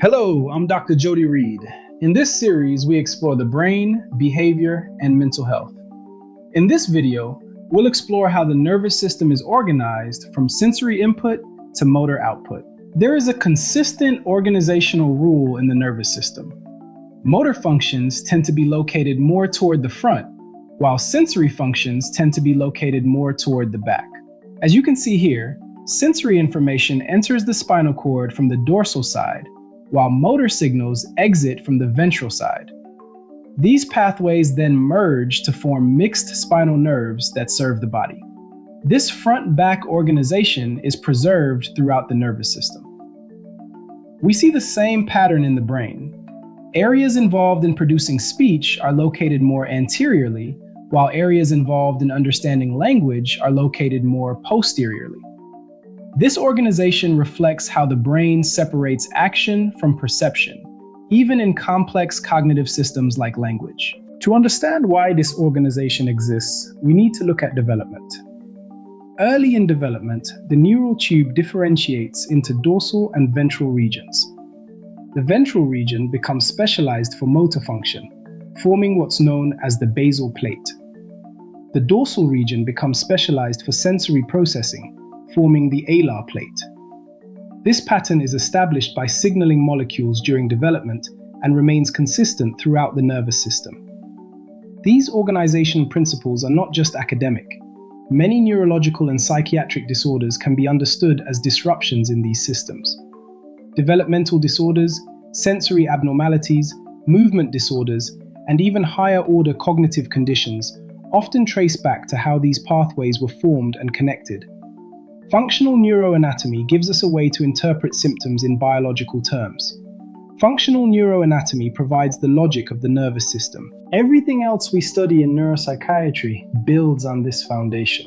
Hello, I'm Dr. Jody Reed. In this series, we explore the brain, behavior, and mental health. In this video, we'll explore how the nervous system is organized from sensory input to motor output. There is a consistent organizational rule in the nervous system. Motor functions tend to be located more toward the front, while sensory functions tend to be located more toward the back. As you can see here, sensory information enters the spinal cord from the dorsal side, while motor signals exit from the ventral side. These pathways then merge to form mixed spinal nerves that serve the body. This front-back organization is preserved throughout the nervous system. We see the same pattern in the brain. Areas involved in producing speech are located more anteriorly, while areas involved in understanding language are located more posteriorly. This organization reflects how the brain separates action from perception, even in complex cognitive systems like language. To understand why this organization exists, we need to look at development. Early in development, the neural tube differentiates into dorsal and ventral regions. The ventral region becomes specialized for motor function, forming what's known as the basal plate. The dorsal region becomes specialized for sensory processing, forming the alar plate. This pattern is established by signaling molecules during development and remains consistent throughout the nervous system. These organization principles are not just academic. Many neurological and psychiatric disorders can be understood as disruptions in these systems. Developmental disorders, sensory abnormalities, movement disorders, and even higher-order cognitive conditions often trace back to how these pathways were formed and connected. Functional neuroanatomy gives us a way to interpret symptoms in biological terms. Functional neuroanatomy provides the logic of the nervous system. Everything else we study in neuropsychiatry builds on this foundation.